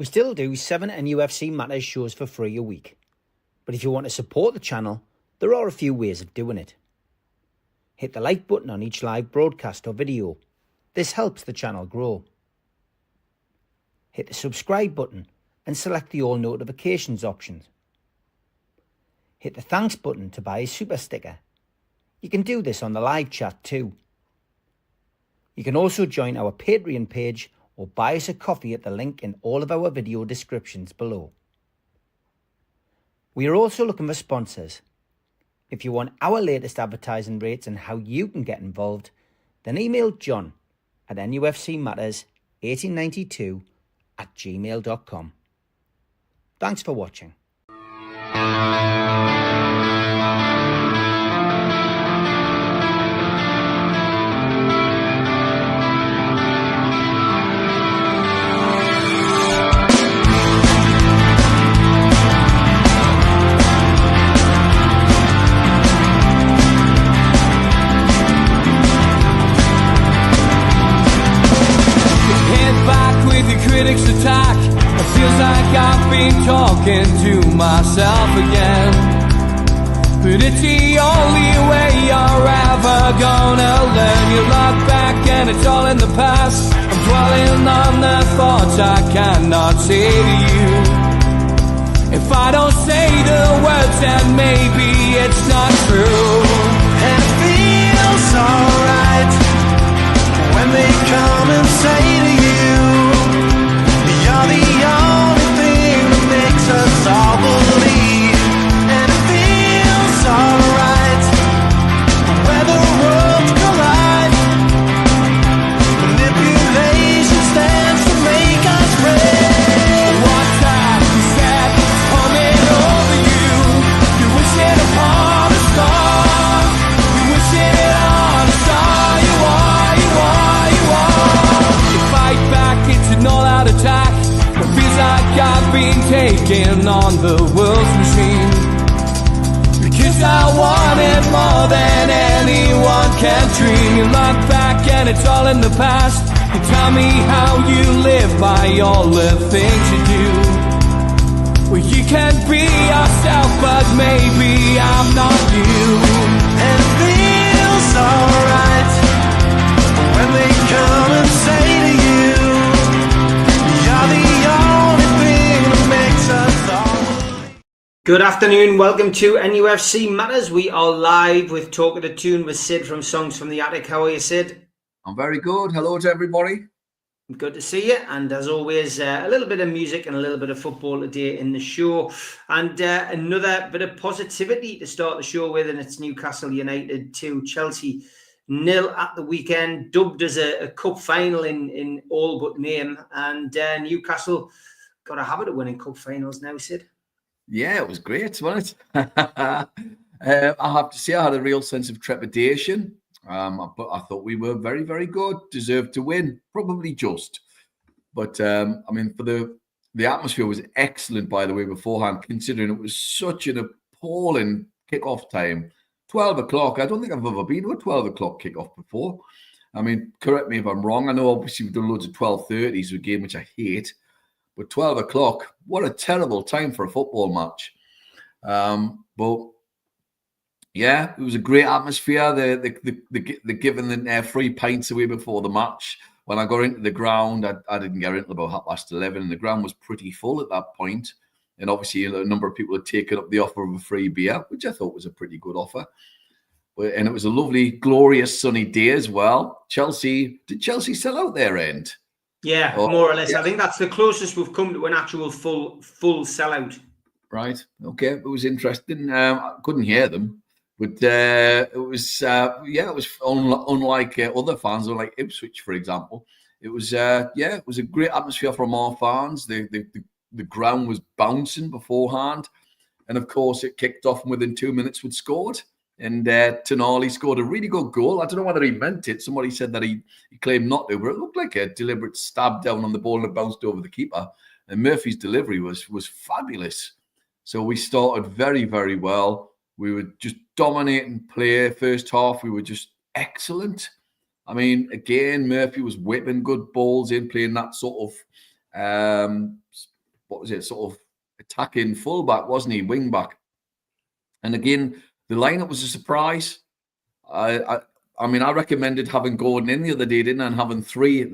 We still do 7 NUFC Matters shows for free a week. But if you want to support the channel, there are a few ways of doing it. Hit the like button on each live broadcast or video. This helps the channel grow. Hit the subscribe button and select the all notifications options. Hit the thanks button to buy a super sticker. You can do this on the live chat too. You can also join our Patreon page or buy us a coffee at the link in all of our video descriptions below. We are also looking for sponsors. If you want our latest advertising rates and how you can get involved, then email John at nufcmatters1892@gmail.com. Thanks for watching. Critics attack. It feels like I've been talking to myself again. But it's the only way you're ever gonna learn. You look back and it's all in the past. I'm dwelling on the thoughts I cannot say to you. If I don't say the words, then maybe it's not true. And it feels alright when they come and say to you, you're the only thing that makes us all believe. And it feels alright where the worlds collide. Manipulation stands to make us break. What's that you said coming over you? You wish it upon a star. You wish it on a star. You are, you are, you are. You fight back, it's an all-out attack. It feels like I've been taken on the world's machine. Because I want it more than anyone can dream. You look back and it's all in the past. You tell me how you live by all the things you do. Well, you can be yourself, but maybe I'm not you. And it feels alright when they come and say to you, you're the only thing that makes us all. Good afternoon, welcome to NUFC Matters. We are live with Talk of the Toon with Sid from Songs from the Attic. How are you, Sid? I'm very good. Hello to everybody. Good to see you. And as always, a little bit of music and a little bit of football today in the show. And another bit of positivity to start the show with, and it's Newcastle United 2, Chelsea 0 at the weekend, dubbed as a cup final in all but name. And Newcastle got a habit of winning cup finals now, Sid. Yeah, it was great, wasn't it? I have to say I had a real sense of trepidation, but I thought we were very, very good, deserved to win, probably just. But, I mean, for the atmosphere was excellent, by the way, beforehand, considering it was such an appalling kickoff time. 12 o'clock, I don't think I've ever been to a 12 o'clock kickoff before. I mean, correct me if I'm wrong. I know obviously we've done loads of 12:30s, a game which I hate. But 12 o'clock, what a terrible time for a football match. But yeah, it was a great atmosphere. They're giving the free pints away before the match. When I got into the ground, I didn't get in until about 11:30, and the ground was pretty full at that point. And obviously, a number of people had taken up the offer of a free beer, which I thought was a pretty good offer. And it was a lovely, glorious sunny day as well. Did Chelsea sell out their end? Yeah, more or less. Yeah. I think that's the closest we've come to an actual full sellout. Right. Okay. It was interesting. I couldn't hear them, but it was unlike other fans, like Ipswich, for example. It was it was a great atmosphere from our fans. The ground was bouncing beforehand, and of course it kicked off, and within 2 minutes we'd scored. And Tyne scored a really good goal. I don't know whether he meant it. Somebody said that he claimed not to, but it looked like a deliberate stab down on the ball and it bounced over the keeper. And Murphy's delivery was fabulous. So we started very, very well. We were just dominating play. First half, we were just excellent. I mean, again, Murphy was whipping good balls in, playing that sort of what was it, sort of attacking fullback, wasn't he? Wing back. And again, the lineup was a surprise. I mean, I recommended having Gordon in the other day, didn't I? And having the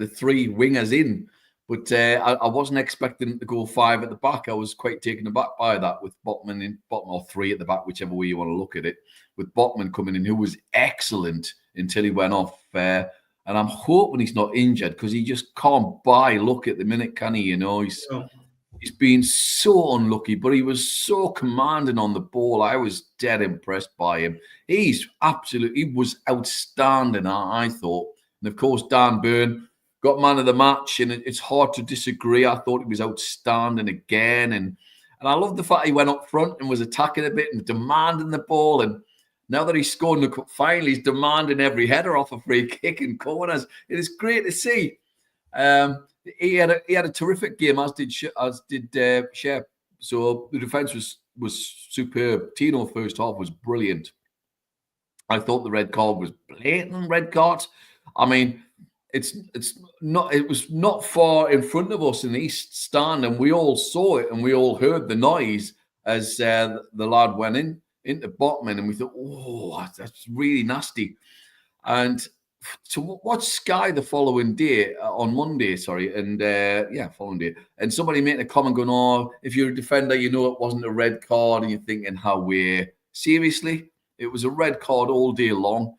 three wingers in. But I wasn't expecting to go 5 at the back. I was quite taken aback by that, with Botman or 3 at the back, whichever way you want to look at it. With Botman coming in, who was excellent until he went off. And I'm hoping he's not injured, because he just can't buy luck at the minute, can he? You know, he's been so unlucky, but he was so commanding on the ball. I was dead impressed by him. He was outstanding, I thought. And of course, Dan Burn got man of the match, and it's hard to disagree. I thought he was outstanding again. And I love the fact he went up front and was attacking a bit and demanding the ball. And now that he's scored in the cup final, he's demanding every header off a free kick and corners. It is great to see. He had a terrific game, as did Shep. So the defence was superb. Tino first half was brilliant. I thought the red card was blatant red card. I mean, it was not far in front of us in the east stand, and we all saw it and we all heard the noise as the lad went into Botman, and we thought, oh, that's really nasty. And to watch Sky the following day, on Monday, following day, and somebody making a comment going, oh, if you're a defender, you know it wasn't a red card, and you're thinking, how weird. Seriously, it was a red card all day long.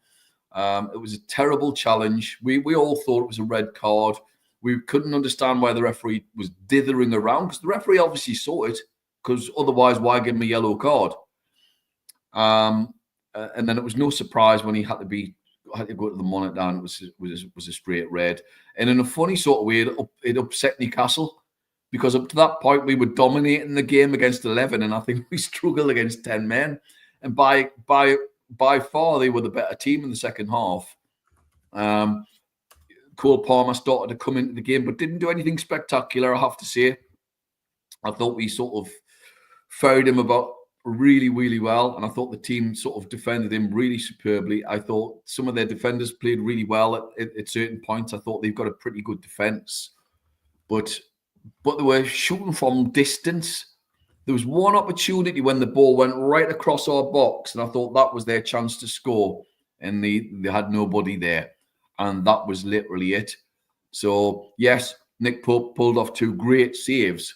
It was a terrible challenge. We all thought it was a red card. We couldn't understand why the referee was dithering around, because the referee obviously saw it, because otherwise why give him a yellow card? And then it was no surprise when he had to go to the monitor, and it was a straight red. And in a funny sort of way, it upset Newcastle, because up to that point we were dominating the game against 11, and I think we struggled against 10 men. And by far they were the better team in the second half. Cole Palmer started to come into the game, but didn't do anything spectacular, I have to say. I thought we sort of fired him about really, really well, and I thought the team sort of defended him really superbly. I thought some of their defenders played really well at certain points. I thought they've got a pretty good defence, but they were shooting from distance. There was one opportunity when the ball went right across our box, and I thought that was their chance to score, and they had nobody there, and that was literally it. So yes, Nick Pope pulled off 2 great saves,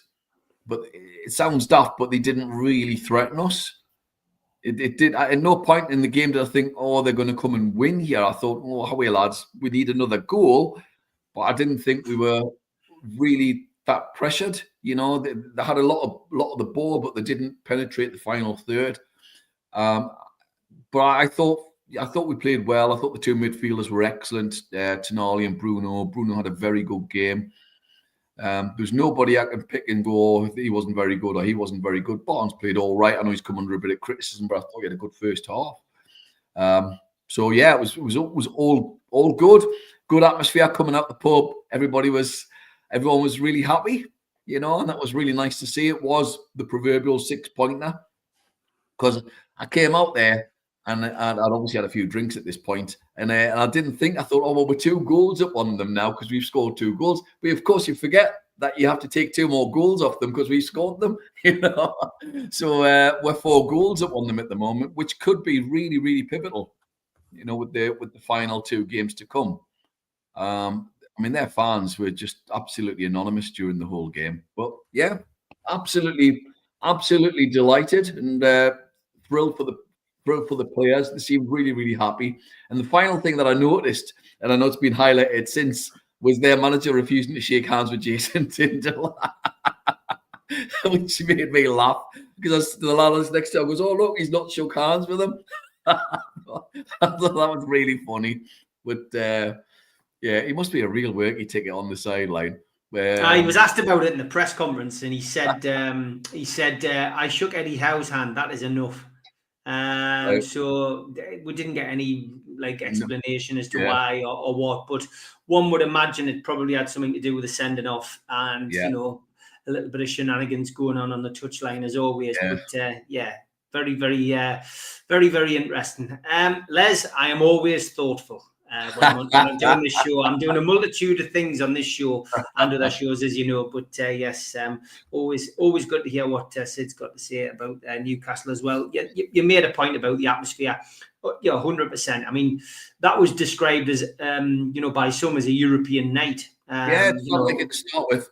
but it sounds daft, but they didn't really threaten us. It did. At no point in the game did I think, oh, they're going to come and win here. I thought, oh, how are you, lads? We need another goal. But I didn't think we were really that pressured. You know, they had a lot of the ball, but they didn't penetrate the final third. But I thought we played well. I thought the 2 midfielders were excellent, Tonali and Bruno. Bruno had a very good game. There's nobody I can pick and go, he wasn't very good or he wasn't very good. Barnes played all right. I know he's come under a bit of criticism, but I thought he had a good first half. So yeah, it was all good. Good atmosphere coming out the pub. Everyone was really happy, you know, and that was really nice to see. It was the proverbial 6-pointer, because I came out there and I'd obviously had a few drinks at this point, and I didn't think. I thought, oh, well, we're 2 goals up on them now because we've scored 2 goals. But of course, you forget that you have to take 2 more goals off them because we scored them, you know. So we're 4 goals up on them at the moment, which could be really, really pivotal, you know, with the final 2 games to come. I mean, their fans were just absolutely anonymous during the whole game. But yeah, absolutely delighted and thrilled for the players. They seemed really, really happy. And the final thing that I noticed, and I know it's been highlighted since, was their manager refusing to shake hands with Jason Tyndall, which made me laugh, because the lad next to him goes, oh, look, he's not shook hands with him. I thought that was really funny. But yeah, he must be a real worky ticket on the sideline. He was asked about it in the press conference, and he said, I shook Eddie Howe's hand. That is enough. Right. So we didn't get any explanation as to why or what, but one would imagine it probably had something to do with the sending off and you know, a little bit of shenanigans going on the touchline as always. But very, very, very, very interesting. Les, I am always thoughtful. when I'm doing this show. I'm doing a multitude of things on this show and other shows, as you know. But yes, always good to hear what Sid's got to say about Newcastle as well. You made a point about the atmosphere. 100%. I mean, that was described as, by some as a European night. It felt like it to start with.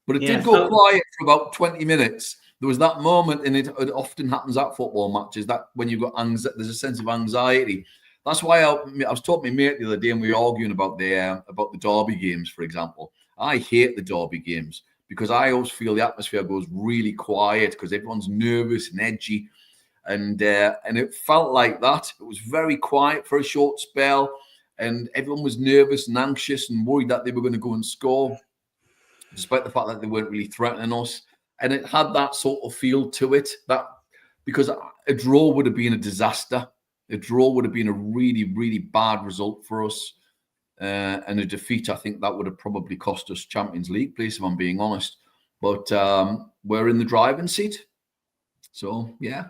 But it did go quiet for about 20 minutes. There was that moment, and it often happens at football matches, that when you've got there's a sense of anxiety. That's why I was talking to my mate the other day, and we were arguing about the derby games, for example. I hate the derby games because I always feel the atmosphere goes really quiet because everyone's nervous and edgy. And it felt like that. It was very quiet for a short spell, and everyone was nervous and anxious and worried that they were going to go and score, despite the fact that they weren't really threatening us. And it had that sort of feel to it, that because a draw would have been a disaster. A draw would have been a really, really bad result for us. And a defeat, I think that would have probably cost us Champions League place, if I'm being honest. But we're in the driving seat. So yeah,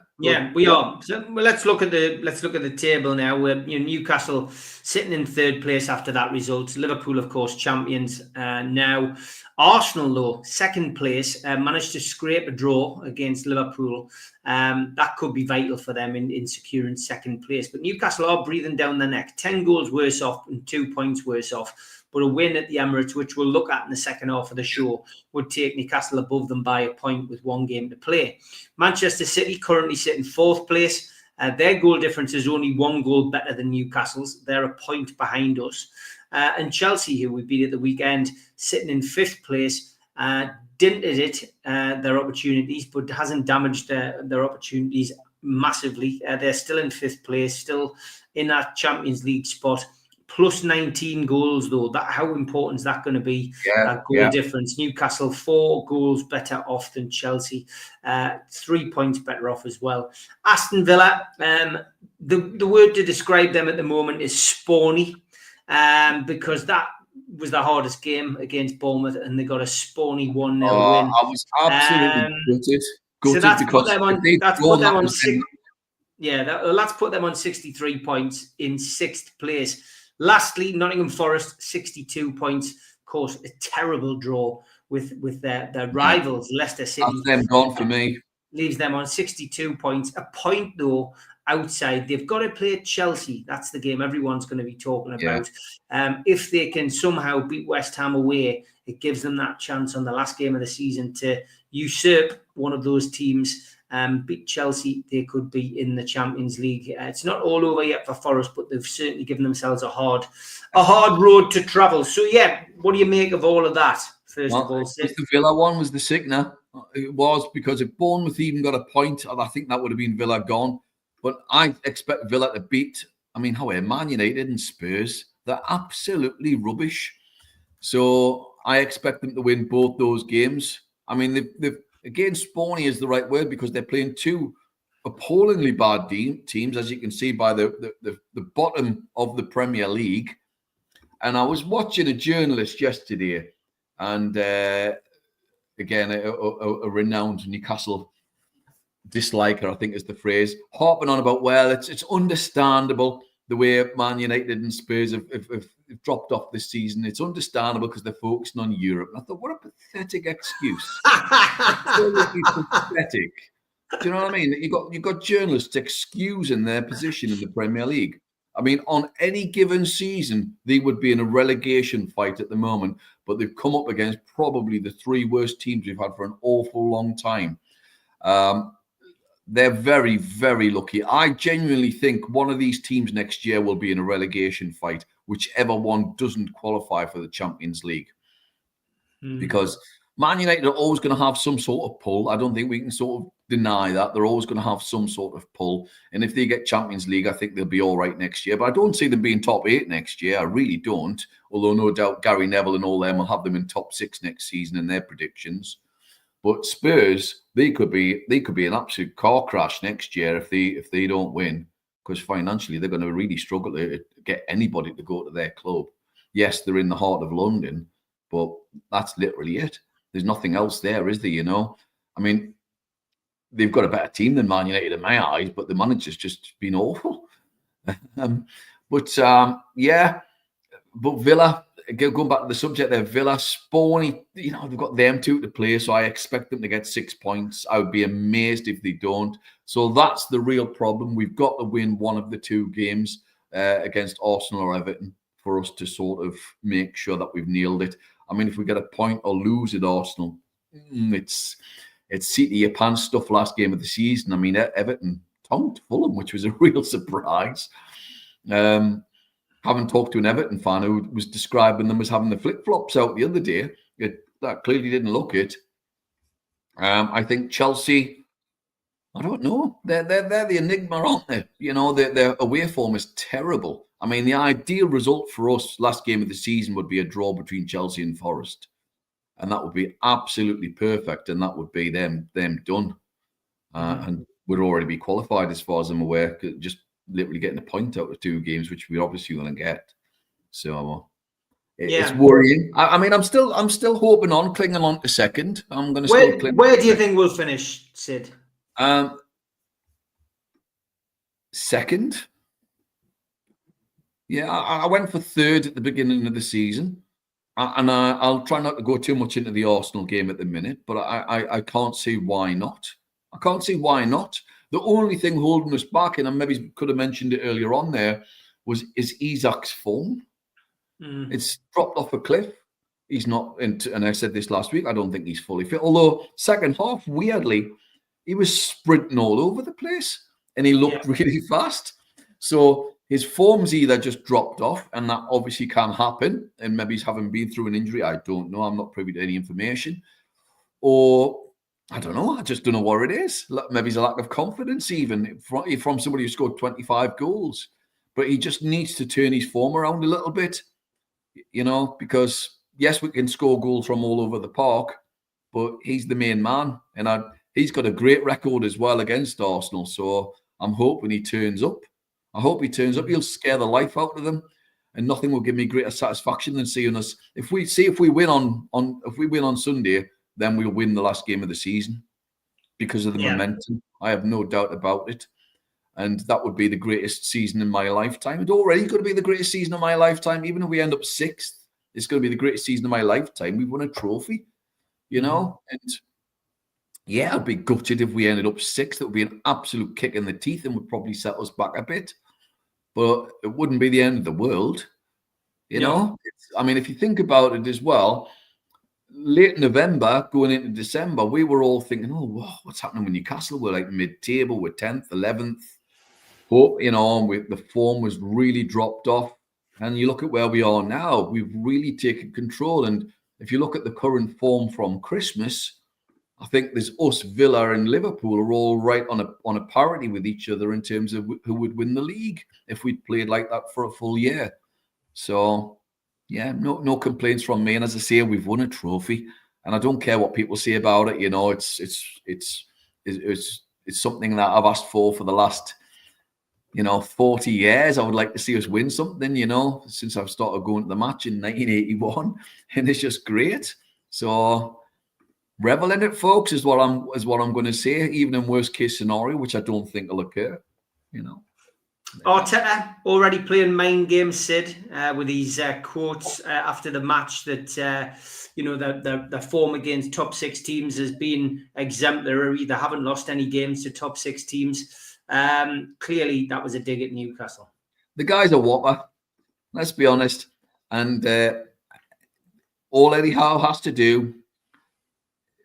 we are. So let's look at the table now. Newcastle sitting in third place after that result. Liverpool, of course, champions now. Arsenal, though, second place, managed to scrape a draw against Liverpool. That could be vital for them in securing second place. But Newcastle are breathing down their neck. 10 goals worse off and 2 points worse off. But a win at the Emirates, which we'll look at in the second half of the show, would take Newcastle above them by a point with one game to play. Manchester City currently sitting fourth place. Their goal difference is only 1 goal better than Newcastle's. They're a point behind us. And Chelsea, who we beat at the weekend, sitting in fifth place, dented it, their opportunities, but hasn't damaged their opportunities massively. They're still in fifth place, still in that Champions League spot. Plus 19 goals, though. How important is that going to be? That goal difference. Newcastle 4 goals better off than Chelsea, 3 points better off as well. Aston Villa, the word to describe them at the moment is spawny, because that was the hardest game against Bournemouth, and they got a spawny 1-0 win. I was absolutely gutted. So that's put them on. That's put them on 6. Let's put them on 63 points in 6th place. Lastly, Nottingham Forest, 62 points. Of course, a terrible draw with their rivals, Leicester City. That's them gone for me. Leaves them on 62 points. A point, though, outside. They've got to play Chelsea. That's the game everyone's going to be talking about. If they can somehow beat West Ham away, it gives them that chance on the last game of the season to usurp one of those teams. Beat Chelsea, they could be in the Champions League. It's not all over yet for Forest, but they've certainly given themselves a hard road to travel. So, what do you make of all of that, first of all? The Villa one was the sickener. It was, because if Bournemouth even got a point, I think that would have been Villa gone. But I expect Villa to beat, Man United and Spurs. They're absolutely rubbish. So I expect them to win both those games. They've again, spawny is the right word, because they're playing 2 appallingly bad teams, as you can see by the bottom of the Premier League. And I was watching a journalist yesterday, and again, a renowned Newcastle disliker, I think is the phrase, harping on about, well, it's understandable the way Man United and Spurs have dropped off this season. It's understandable because they're focusing on Europe. And I thought, what a pathetic excuse. Absolutely pathetic. Do you know what I mean? You've got journalists excusing their position in the Premier League. On any given season, they would be in a relegation fight at the moment, but they've come up against probably the 3 worst teams we've had for an awful long time. They're very, very lucky. I genuinely think one of these teams next year will be in a relegation fight, whichever one doesn't qualify for the Champions League. Because Man United are always going to have some sort of pull. I don't think we can sort of deny that. They're always going to have some sort of pull. And if they get Champions League, I think they'll be all right next year. But I don't see them being top 8 next year. I really don't. Although no doubt Gary Neville and all them will have them in top 6 next season in their predictions. But Spurs, they could be an absolute car crash next year if they don't win, because financially they're going to really struggle to get anybody to go to their club. Yes, they're in the heart of London, but that's literally it. There's nothing else there, is there? They've got a better team than Man United in my eyes, but the manager's just been awful. But Villa, going back to the subject there, Villa, Spawny, they've got them two to play, so I expect them to get 6 points. I would be amazed if they don't. So that's the real problem. We've got to win one of the two games against Arsenal or Everton for us to sort of make sure that we've nailed it. I mean, if we get a point or lose at Arsenal, it's seat of your pants stuff last game of the season. I mean, Everton tonked Fulham, which was a real surprise. Having talked to an Everton fan who was describing them as having the flip-flops out the other day, that clearly didn't look it. I think Chelsea, I don't know. They're the enigma, aren't they? Their away form is terrible. I mean, the ideal result for us last game of the season would be a draw between Chelsea and Forest. And that would be absolutely perfect. And that would be them done. And we'd already be qualified as far as I'm aware. Just literally getting a point out of 2 games, which we're obviously going to get. So it's worrying. I mean, I'm still hoping on, clinging on to second. I'm going to still cling. Where do you think we'll finish, Sid? Second. Yeah, I went for third at the beginning of the season. And I'll try not to go too much into the Arsenal game at the minute, but I can't see why not. I can't see why not. The only thing holding us back, and I maybe could have mentioned it earlier on there, is Isak's form. It's dropped off a cliff. He's not, and I said this last week, I don't think he's fully fit. Although second half, weirdly, he was sprinting all over the place and he looked really fast. So his form's either just dropped off, and that obviously can happen, and maybe he's having been through an injury. I don't know. I'm not privy to any information. Or I don't know. I just don't know what it is. Maybe it's a lack of confidence, even from somebody who scored 25 goals. But he just needs to turn his form around a little bit, because yes, we can score goals from all over the park, but he's the main man, and he's got a great record as well against Arsenal. So I'm hoping he turns up. I hope he turns up. He'll scare the life out of them, and nothing will give me greater satisfaction than seeing us. If we win on Sunday, then we'll win the last game of the season because of the momentum. I have no doubt about it. And that would be the greatest season in my lifetime. It's already going to be the greatest season of my lifetime. Even if we end up 6th, it's going to be the greatest season of my lifetime. We've won a trophy, And I'd be gutted if we ended up 6th. It would be an absolute kick in the teeth and would probably set us back a bit. But it wouldn't be the end of the world, I mean, if you think about it as well, late November, going into December, we were all thinking, what's happening with Newcastle? We're like mid-table, we're 10th, 11th. The form was really dropped off. And you look at where we are now, we've really taken control. And if you look at the current form from Christmas, I think there's us, Villa and Liverpool are all right on a parity with each other in terms of who would win the league if we'd played like that for a full year. So, no complaints from me. And as I say, we've won a trophy, and I don't care what people say about it. It's something that I've asked for the last 40 years. I would like to see us win something, since I've started going to the match in 1981, and it's just great. So revel in it, folks, is what I'm going to say, even in worst case scenario, which I don't think will occur, Arteta already playing mind games, Sid, with these quotes after the match that the form against top 6 teams has been exemplary. They haven't lost any games to top 6 teams. Clearly, that was a dig at Newcastle. The guy's a whopper, let's be honest. And all Eddie Howe has to do,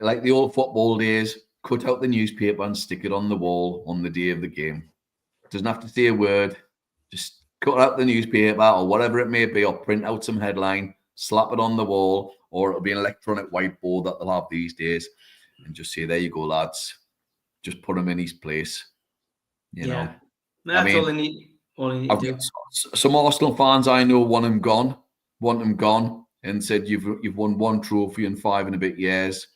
like the old football days, cut out the newspaper and stick it on the wall on the day of the game. Doesn't have to say a word. Just cut out the newspaper or whatever it may be, or print out some headline, slap it on the wall, or it'll be an electronic whiteboard that they'll have these days, and just say, there you go, lads. Just put him in his place. That's all they need. To do. Some Arsenal fans I know want him gone, and said you've won one trophy in 5 and a bit years,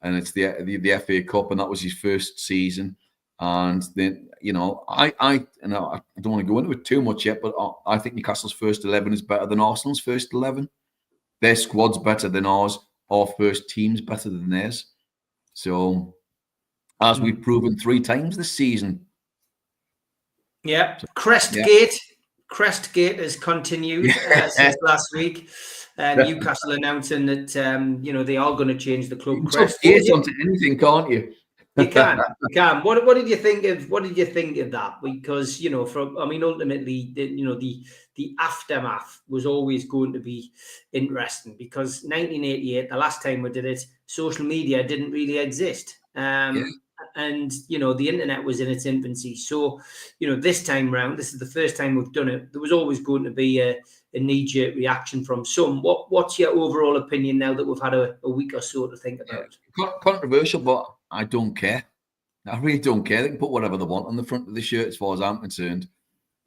and it's the FA Cup, and that was his first season. And then I don't want to go into it too much yet, but I think Newcastle's first 11 is better than Arsenal's first 11. Their squad's better than ours. Our first team's better than theirs. So, as we've proven 3 times this season. Yeah, Crest Gate Crest gate has continued since last week. Newcastle announcing that they are going to change the club You can crest. put gates onto anything, can't you? You can. What did you think of? What did you think of that? Because ultimately, the aftermath was always going to be interesting because 1988, the last time we did it, social media didn't really exist, and the internet was in its infancy. So, this time round, this is the first time we've done it. There was always going to be a knee-jerk reaction from some. What's your overall opinion now that we've had a week or so to think about it? Controversial, but I don't care. I really don't care. They can put whatever they want on the front of the shirt, as far as I'm concerned.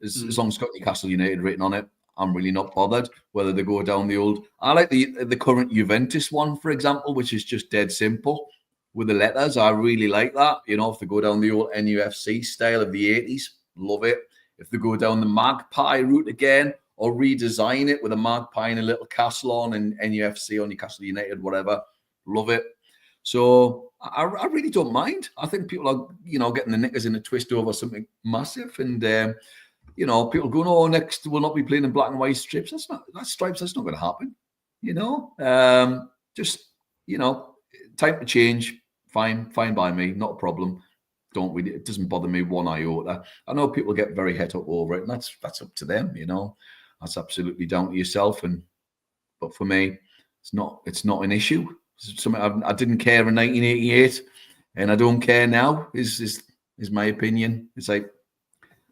As long as it's got Newcastle United written on it, I'm really not bothered whether they go down the old. I like the current Juventus one, for example, which is just dead simple with the letters. I really like that. If they go down the old NUFC style of the 80s, love it. If they go down the magpie route again, or redesign it with a magpie and a little castle on and NUFC or Newcastle United, whatever, love it. So I really don't mind. I think people are, getting the knickers in a twist over something massive. And, people going, oh, next we'll not be playing in black and white strips. That's not going to happen. Time to change. Fine by me. Not a problem. It doesn't bother me one iota. I know people get very het up over it, and that's up to them, That's absolutely down to yourself. But for me, it's not an issue. It's something I didn't care in 1988, and I don't care now. Is my opinion? It's like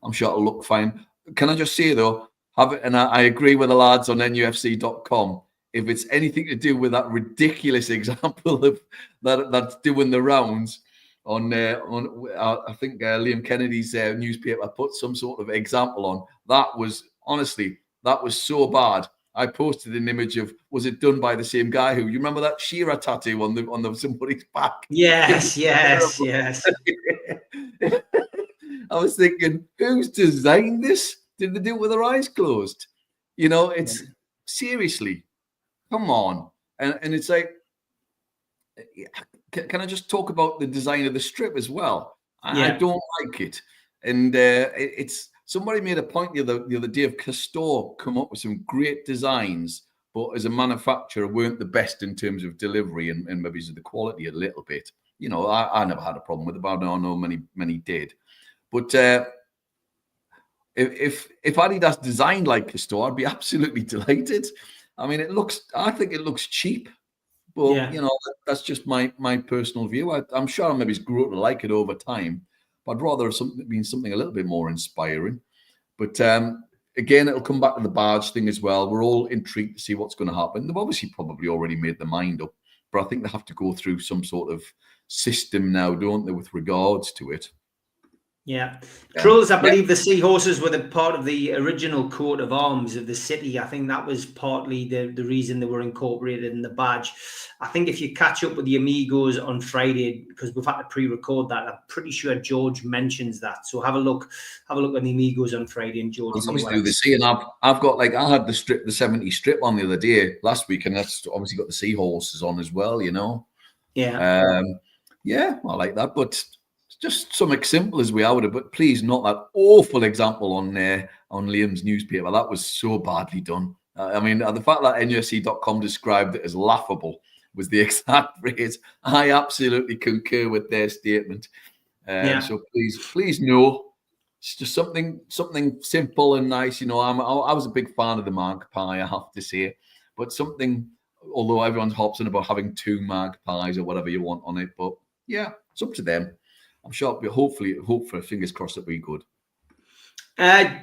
I'm sure it'll look fine. Can I just say though, I agree with the lads on nufc.com. If it's anything to do with that ridiculous example of that's doing the rounds on I think Liam Kennedy's newspaper put some sort of example on. That was so bad. I posted an image of, was it done by the same guy who, you remember that Shearer tattoo on somebody's back? Yes. I was thinking, who's designed this? Did they do it with their eyes closed? It's seriously, come on. And it's like, can I just talk about the design of the strip as well? I don't like it. And it's, somebody made a point the other day of Castor come up with some great designs, but as a manufacturer weren't the best in terms of delivery and maybe the quality a little bit. I never had a problem with it, but I know many did. But if Adidas designed like Castor, I'd be absolutely delighted. I mean, I think it looks cheap, but that's just my personal view. I'm sure I maybe grew up to like it over time. I'd rather something a little bit more inspiring. But again, it'll come back to the badge thing as well. We're all intrigued to see what's going to happen. They've obviously probably already made their mind up, but I think they have to go through some sort of system now, don't they, with regards to it. Yeah. Trolls, I believe the seahorses were the part of the original coat of arms of the city. I think that was partly the reason they were incorporated in the badge. I think if you catch up with the Amigos on Friday, because we've had to pre-record that, I'm pretty sure George mentions that. So have a look on the Amigos on Friday, and George. Let's do the sea, and I've got I had the 70 strip on the other day last week, and that's obviously got the seahorses on as well, Yeah. I like that, but just something simple as we are with it, but please not that awful example on Liam's newspaper. That was so badly done. I mean, the fact that NUFC.com described it as laughable was the exact phrase. I absolutely concur with their statement. So please no. It's just something simple and nice. I was a big fan of the magpie, I have to say, but something. Although everyone's hopping about having 2 magpies or whatever you want on it, but yeah, it's up to them. I'm sure, but hopefully, fingers crossed, it'll be good.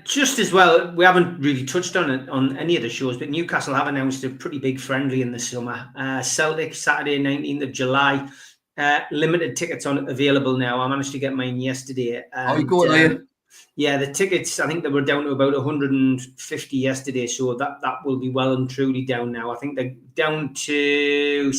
Just as well, we haven't really touched on it on any of the shows, but Newcastle have announced a pretty big friendly in the summer. Celtic, Saturday, 19th of July. Limited tickets available now. I managed to get mine yesterday. How are you going, are you? Yeah, the tickets, I think they were down to about 150 yesterday, so that will be well and truly down now. I think they're down to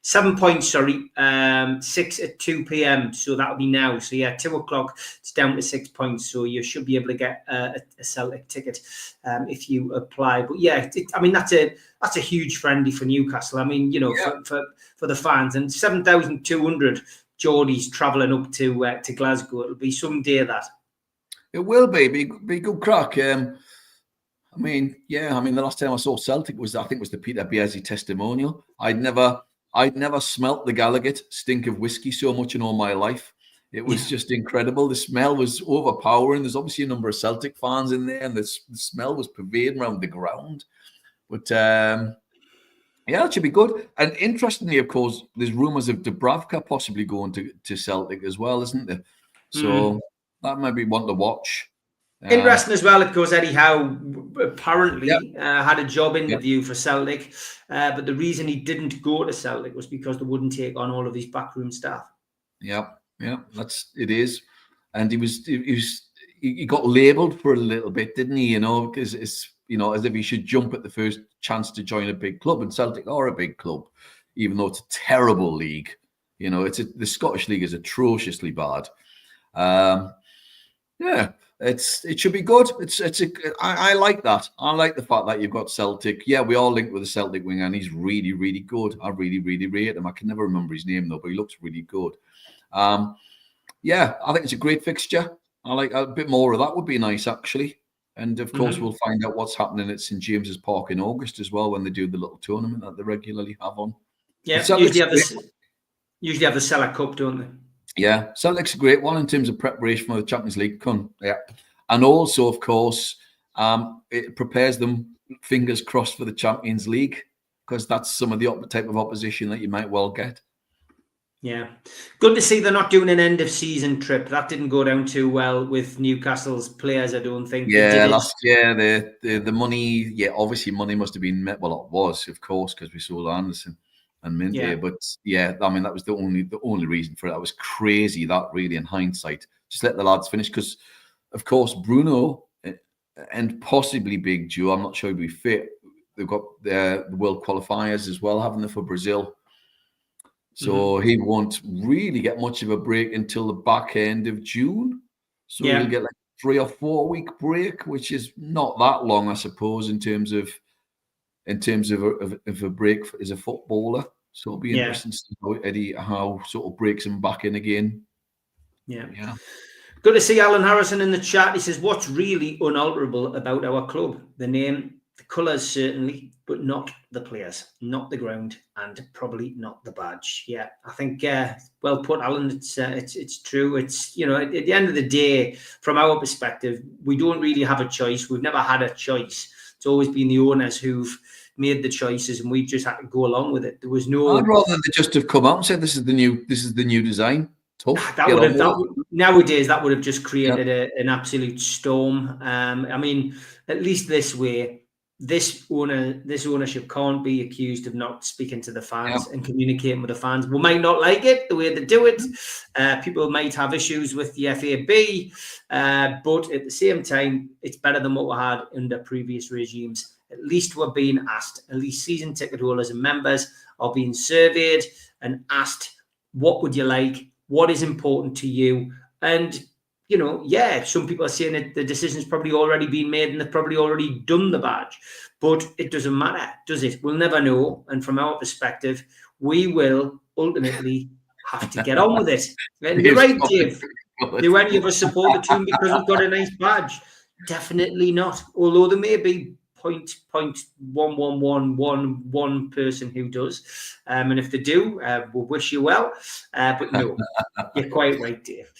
7 points, 6 at 2 p.m. So that'll be now. So yeah, 2 o'clock, it's down to 6 points. So you should be able to get a Celtic ticket if you apply. But yeah, that's a huge friendly for Newcastle. I mean, for the fans, and 7,200 Geordies travelling up to Glasgow. It'll be some day that. It will be good crack. The last time I saw Celtic was the Peter Biesi testimonial. I'd never smelt the Gallagher stink of whiskey so much in all my life. It was just incredible. The smell was overpowering. There's obviously a number of Celtic fans in there, and the smell was pervading around the ground. But it should be good. And interestingly, of course, there's rumours of Dubravka possibly going to Celtic as well, isn't there? So that might be one to watch. Interesting as well, of course, Eddie Howe apparently had a job interview for Celtic, but the reason he didn't go to Celtic was because they wouldn't take on all of his backroom staff. Yeah, it is. And he got labelled for a little bit, didn't he? Because it's as if he should jump at the first chance to join a big club. And Celtic are a big club, even though it's a terrible league. The Scottish league is atrociously bad. It should be good. I like that. I like the fact that you've got Celtic. Yeah, we all linked with the Celtic winger, and he's really, really good. I really, really rate him. I can never remember his name though, but he looks really good. I think it's a great fixture. I like a bit more of that would be nice actually. And of course, we'll find out what's happening at St James's Park in August as well when they do the little tournament that they regularly have on. Yeah, usually have the Cellar Cup, don't they? Yeah, Celtic's a great one in terms of preparation for the Champions League. And also, of course, it prepares them, fingers crossed, for the Champions League, because that's some of the type of opposition that you might well get. Yeah. Good to see they're not doing an end of season trip. That didn't go down too well with Newcastle's players, I don't think. Yeah, last year, the money, obviously money must have been met. Well, it was, of course, because we sold Anderson and Minte. Yeah. But that was the only reason for it. That was crazy, that really, in hindsight. Just let the lads finish, because, of course, Bruno and possibly Big Joe, I'm not sure he'll be fit. They've got the world qualifiers as well, haven't they, for Brazil? So he won't really get much of a break until the back end of June. So he'll get like 3 or 4 week break, which is not that long, I suppose, in terms of a break as a footballer. So it'll be interesting to see Eddie how sort of breaks him back in again. Yeah. Good to see Alan Harrison in the chat. He says, "What's really unalterable about our club? The name, the colours certainly, but not the players, not the ground, and probably not the badge." Yeah, I think well put, Alan. It's true. It's at the end of the day, from our perspective, we don't really have a choice. We've never had a choice. It's always been the owners who've made the choices, and we've just had to go along with it. There was no. I'd rather they just have come out and said, "This is the new design." Nowadays that would have just created an absolute storm. I mean, at least this way, this ownership can't be accused of not speaking to the fans and communicating with the fans. We might not like it the way they do it. People might have issues with the FAB, but at the same time, it's better than what we had under previous regimes. At least we're being asked. At least season ticket holders and members are being surveyed and asked, what would you like? What is important to you? And, some people are saying that the decision's probably already been made and they've probably already done the badge. But it doesn't matter, does it? We'll never know. And from our perspective, we will ultimately have to get on with it. And you're right, Dave. Do any of us support the Toon because we've got a nice badge? Definitely not. Although there may be 0.11111 person who does, and if they do, we'll wish you well, but no, you're quite right, Dave.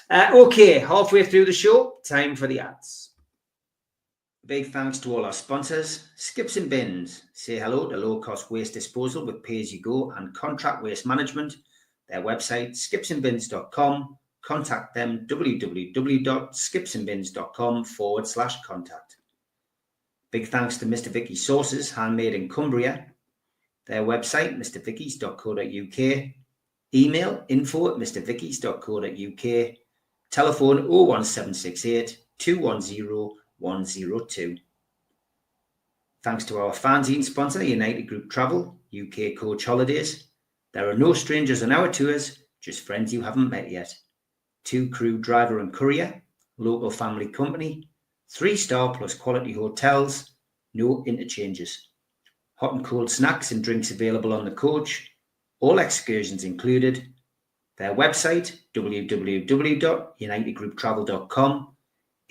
Okay, halfway through the show, time for the ads. Big thanks to all our sponsors. Skips and Bins say hello to low-cost waste disposal with pay-as-you-go and contract waste management. Their website, skipsandbins.com. Contact them, www.skipsandbins.com/contact. Big thanks to Mr. Vicky's Sauces, handmade in Cumbria. Their website, mrvickies.co.uk. Email info@mrvickies.co.uk. Telephone 01768 210 102. Thanks to our fanzine sponsor, United Group Travel, UK Coach Holidays. There are no strangers on our tours, just friends you haven't met yet. 2 crew, driver and courier, local family company. 3-star plus quality hotels, no interchanges. Hot and cold snacks and drinks available on the coach. All excursions included. Their website, www.unitedgrouptravel.com.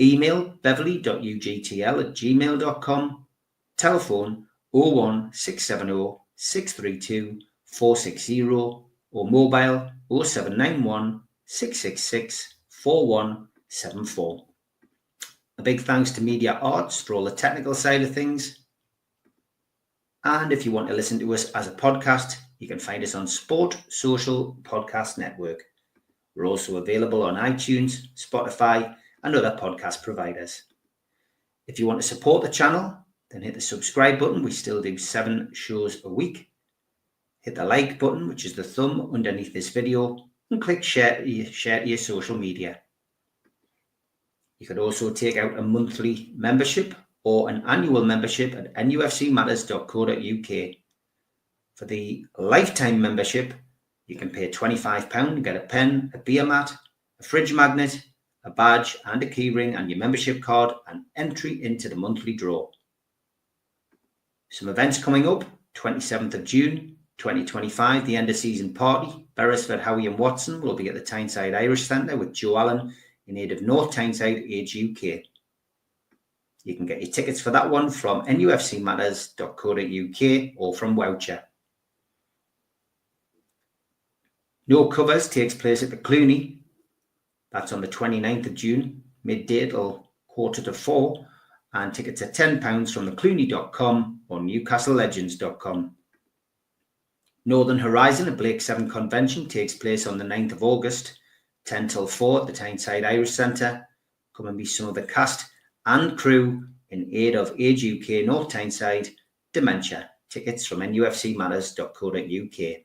Email beverly.ugtl@gmail.com. Telephone 01670 632 460 or mobile 0791 666 4174. A big thanks to Media Arts for all the technical side of things. And if you want to listen to us as a podcast, you can find us on Sport Social Podcast Network. We're also available on iTunes, Spotify, and other podcast providers. If you want to support the channel, then hit the subscribe button. We still do 7 shows a week. Hit the like button, which is the thumb underneath this video, and click share to your social media. You could also take out a monthly membership or an annual membership at nufcmatterspodcast.co.uk. For the lifetime membership, you can pay £25 and get a pen, a beer mat, a fridge magnet, a badge and a keyring and your membership card and entry into the monthly draw. Some events coming up: 27th of June 2025, the end of season party. Beresford, Howie and Watson will be at the Tyneside Irish Centre with Joe Allen in aid of North Tyneside Age UK. You can get your tickets for that one from nufcmatterspodcast.co.uk or from Woucher. No Covers takes place at the Clooney. That's on the 29th of June, midday till 3:45, and tickets are £10 from theclooney.com or newcastlelegends.com. Northern Horizon, a Blake 7 convention, takes place on the 9th of August, 10 till 4 at the Tyneside Irish Centre. Come and be some of the cast and crew in aid of Age UK North Tyneside Dementia. Tickets from nufcmatterspodcast.co.uk.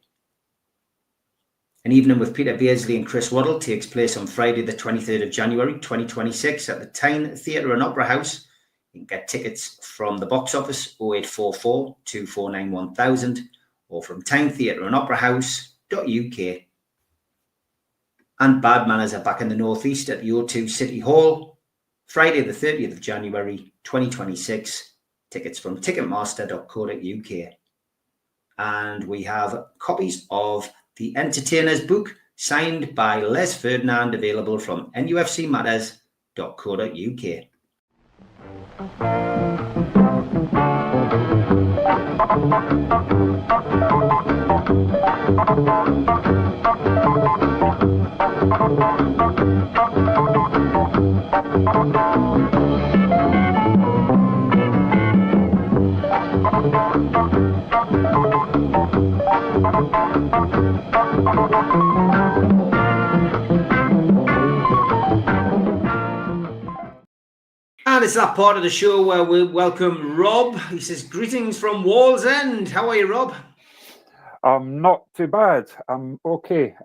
An evening with Peter Beardsley and Chris Waddle takes place on Friday the 23rd of January 2026 at the Tyne Theatre and Opera House. You can get tickets from the box office 0844 249 1000 or from tynetheatreandoperahouse.uk. And Bad Manners are back in the Northeast at the O2 City Hall, Friday the 30th of January 2026. Tickets from ticketmaster.co.uk. And we have copies of The Entertainer's book, signed by Les Ferdinand, available from nufcmatters.co.uk. And it's that part of the show where we welcome Rob. He says, greetings from Wallsend. How are you, Rob? I'm not too bad. I'm okay.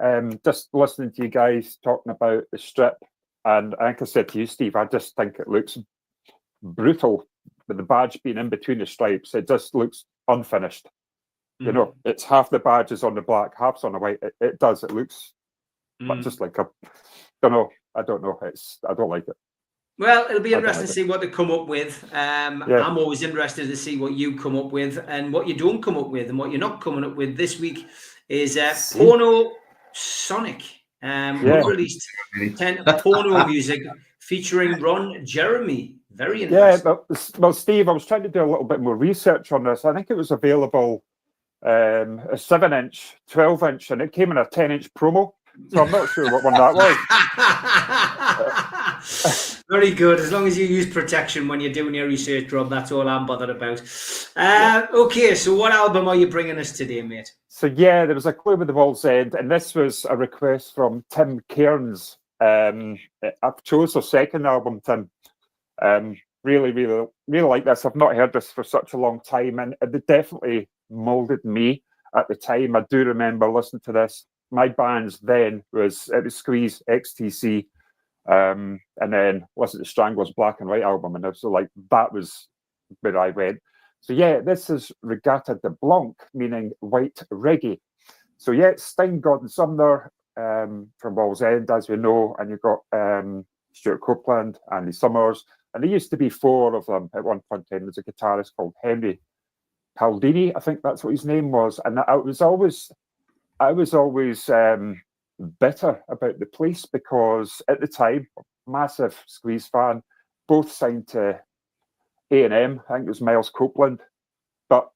Just listening to you guys talking about the strip. And like I said to you, Steve, I just think it looks brutal with the badge being in between the stripes. It just looks unfinished. You know, it's half the badge is on the black, half's on the white. It does. It looks just like I don't know. I don't like it. Well, it'll be interesting to see what they come up with. I'm always interested to see what you come up with and what you don't come up with. And what you're not coming up with this week is Porno Sonic. Unreleased porno music featuring Ron Jeremy. Very interesting. Yeah, well, Steve, I was trying to do a little bit more research on this. I think it was available a 7-inch, 12-inch, and it came in a 10-inch promo. So I'm not sure what one that was. Very good. As long as you use protection when you're doing your research, Rob, that's all I'm bothered about. Okay, so what album are you bringing us today, mate? So there was a clue with the Wallsend, and this was a request from Tim Cairns. I've chose their second album, Tim. Really like this. I've not heard this for such a long time, and it definitely moulded me at the time. I do remember listening to this. My bands then was Squeeze, XTC, and then listened to Stranglers' Black and White album, and so that was where I went. So this is Regatta de Blanc, meaning white reggae. So it's Sting, God and Sumner from Wallsend, as we know, and you've got Stuart Copeland, Andy Summers, and there used to be 4 of them at one point in time. There's a guitarist called Henry Paldini, I think that's what his name was, and I was always bitter about the Police because at the time, massive Squeeze fan, both signed to A&M. I think it was Miles Copeland. But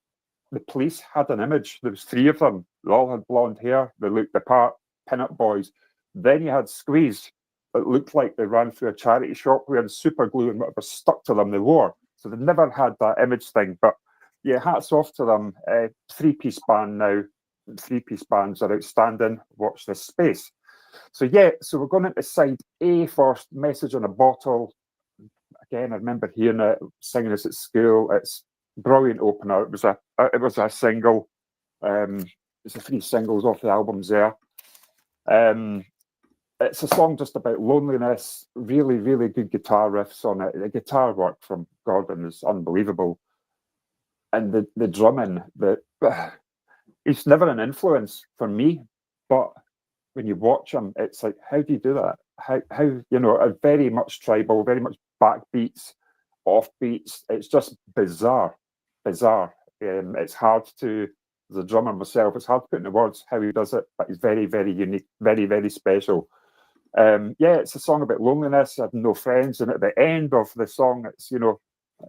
the Police had an image. There was 3 of them. They all had blonde hair. They looked the part, pin-up boys. Then you had Squeeze. It looked like they ran through a charity shop wearing super glue and whatever stuck to them they wore. So they never had that image thing. But yeah, hats off to them. 3-piece band now. 3-piece bands are outstanding. Watch this space. So yeah, so we're going into side A first, Message on a Bottle. Again, I remember hearing it, singing this at school. It's a brilliant opener. It was a single. It's a 3 singles off the albums there. It's a song just about loneliness. Really, really good guitar riffs on it. The guitar work from Gordon is unbelievable, and the drumming. He's never an influence for me, but when you watch him, it's like, how do you do that? How a very much tribal, very much backbeats, offbeats. It's just bizarre. It's hard to, as a drummer myself, it's hard to put into words how he does it, but he's very, very unique, very, very special. It's a song about loneliness. I have no friends, and at the end of the song, it's a